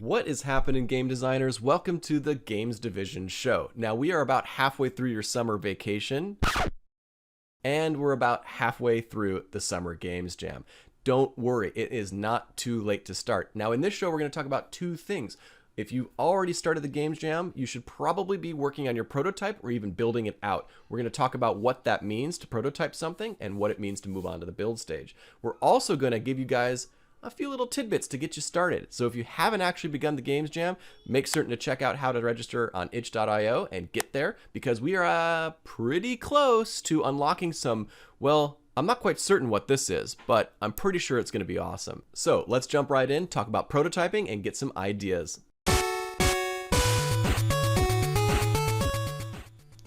What is happening, game designers? Welcome to the Games Division show. Now, we are about halfway through your summer vacation, and we're about halfway through the Summer Games Jam. Don't worry, it is not too late to start. Now, in this show, we're going to talk about two things. If you already started the Games Jam, you should probably be working on your prototype or even building it out. We're going to talk about what that means to prototype something and what it means to move on to the build stage. We're also going to give you guys a few little tidbits to get you started. So if you haven't actually begun the Games Jam, make certain to check out how to register on itch.io and get there, because we are pretty close to unlocking some, well, I'm not quite certain what this is, but I'm pretty sure it's going to be awesome. So let's jump right in, talk about prototyping, and get some ideas.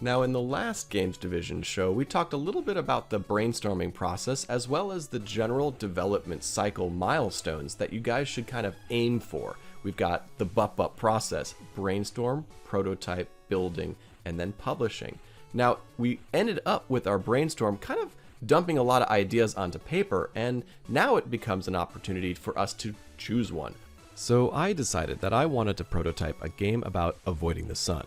Now, in the last Games Division show, we talked a little bit about the brainstorming process as well as the general development cycle milestones that you guys should kind of aim for. We've got the BUP process: brainstorm, prototype, building, and then publishing. Now, we ended up with our brainstorm kind of dumping a lot of ideas onto paper, and now it becomes an opportunity for us to choose one. So I decided that I wanted to prototype a game about avoiding the sun.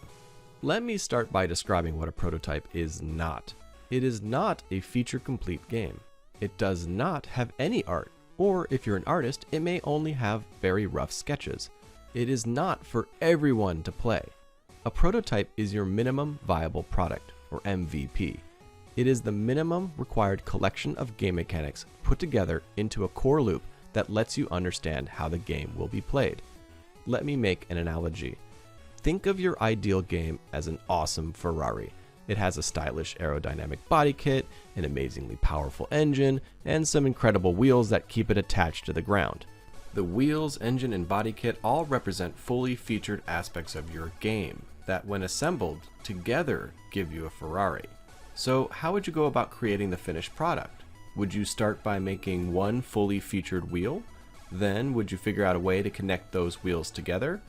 Let me start by describing what a prototype is not. It is not a feature-complete game. It does not have any art, or if you're an artist, it may only have very rough sketches. It is not for everyone to play. A prototype is your minimum viable product, or MVP. It is the minimum required collection of game mechanics put together into a core loop that lets you understand how the game will be played. Let me make an analogy. Think of your ideal game as an awesome Ferrari. It has a stylish aerodynamic body kit, an amazingly powerful engine, and some incredible wheels that keep it attached to the ground. The wheels, engine, and body kit all represent fully featured aspects of your game that, when assembled together, give you a Ferrari. So how would you go about creating the finished product? Would you start by making one fully featured wheel? Then would you figure out a way to connect those wheels together?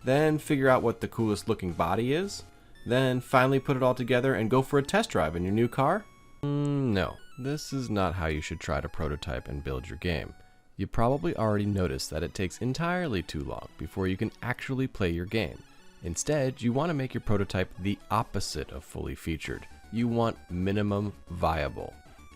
Then figure out what the coolest looking body is? Then finally put it all together and go for a test drive in your new car? No, this is not how you should try to prototype and build your game. You probably already noticed that it takes entirely too long before you can actually play your game. Instead, you want to make your prototype the opposite of fully featured. You want minimum viable.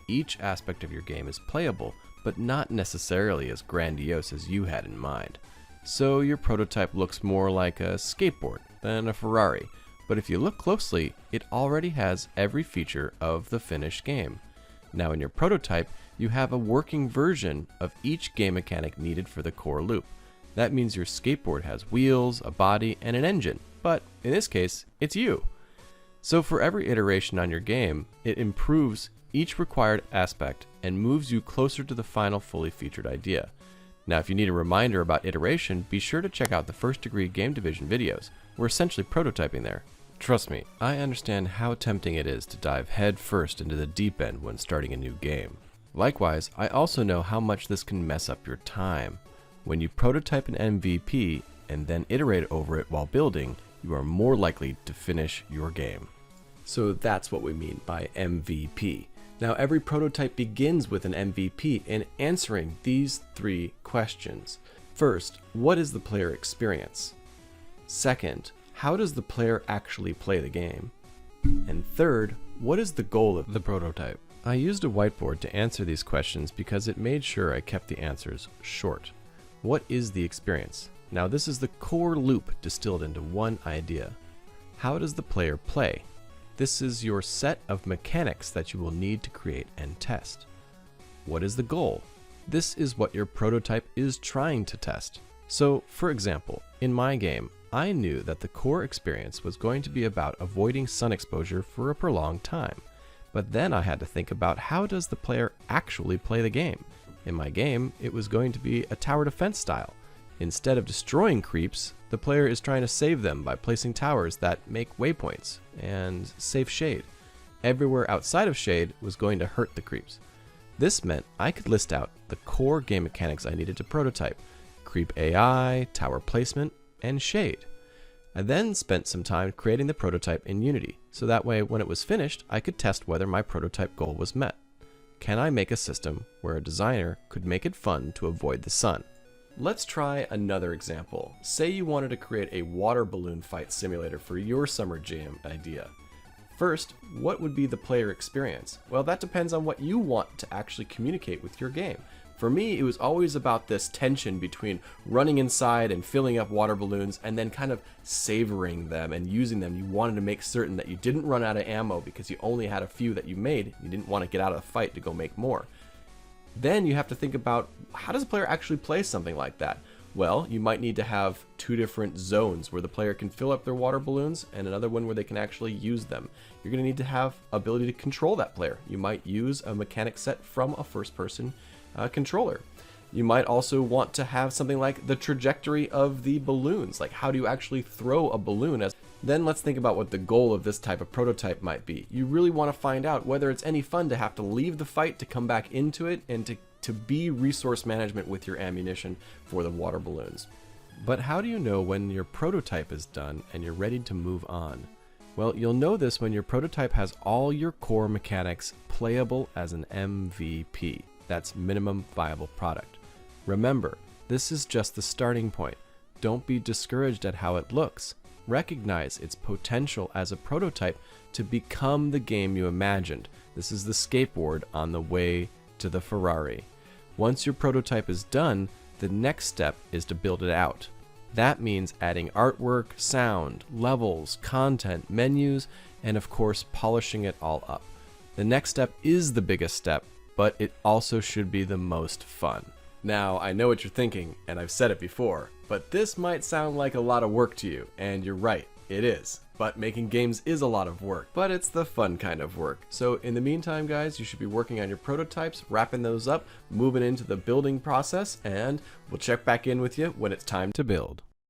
Each aspect of your game is playable, but not necessarily as grandiose as you had in mind. So your prototype looks more like a skateboard than a Ferrari, but if you look closely, it already has every feature of the finished game. Now in your prototype, you have a working version of each game mechanic needed for the core loop. That means your skateboard has wheels, a body, and an engine, but in this case, it's you. So for every iteration on your game, it improves each required aspect and moves you closer to the final fully featured idea. Now, if you need a reminder about iteration, be sure to check out the First Degree Game Division videos. We're essentially prototyping there. Trust me, I understand how tempting it is to dive head first into the deep end when starting a new game. Likewise, I also know how much this can mess up your time. When you prototype an MVP and then iterate over it while building, you are more likely to finish your game. So that's what we mean by MVP. Now, every prototype begins with an MVP in answering these three questions. First, what is the player experience? Second, how does the player actually play the game? And third, what is the goal of the prototype? I used a whiteboard to answer these questions because it made sure I kept the answers short. What is the experience? Now, this is the core loop distilled into one idea. How does the player play? This is your set of mechanics that you will need to create and test. What is the goal? This is what your prototype is trying to test. So, for example, in my game, I knew that the core experience was going to be about avoiding sun exposure for a prolonged time. But then I had to think about, how does the player actually play the game? In my game, it was going to be a tower defense style. Instead of destroying creeps, the player is trying to save them by placing towers that make waypoints and safe shade. Everywhere outside of shade was going to hurt the creeps. This meant I could list out the core game mechanics I needed to prototype: creep AI, tower placement, and shade. I then spent some time creating the prototype in Unity, so that way when it was finished, I could test whether my prototype goal was met. Can I make a system where a designer could make it fun to avoid the sun? Let's try another example. Say you wanted to create a water balloon fight simulator for your summer jam idea. First, what would be the player experience? Well, that depends on what you want to actually communicate with your game. For me, it was always about this tension between running inside and filling up water balloons and then kind of savoring them and using them. You wanted to make certain that you didn't run out of ammo because you only had a few that you made. You didn't want to get out of the fight to go make more. Then you have to think about, how does a player actually play something like that? Well, you might need to have two different zones where the player can fill up their water balloons and another one where they can actually use them. You're going to need to have ability to control that player. You might use a mechanic set from a first-person controller. You might also want to have something like the trajectory of the balloons, like how do you actually throw a balloon. Then let's think about what the goal of this type of prototype might be. You really want to find out whether it's any fun to have to leave the fight to come back into it and to be resource management with your ammunition for the water balloons. But how do you know when your prototype is done and you're ready to move on? Well, you'll know this when your prototype has all your core mechanics playable as an MVP. That's minimum viable product. Remember, this is just the starting point. Don't be discouraged at how it looks. Recognize its potential as a prototype to become the game you imagined. This is the skateboard on the way to the Ferrari. Once your prototype is done, the next step is to build it out. That means adding artwork, sound, levels, content, menus, and of course polishing it all up. The next step is the biggest step, but it also should be the most fun. Now, I know what you're thinking, and I've said it before, but this might sound like a lot of work to you, and you're right, it is. But making games is a lot of work, but it's the fun kind of work. So in the meantime, guys, you should be working on your prototypes, wrapping those up, moving into the building process, and we'll check back in with you when it's time to build.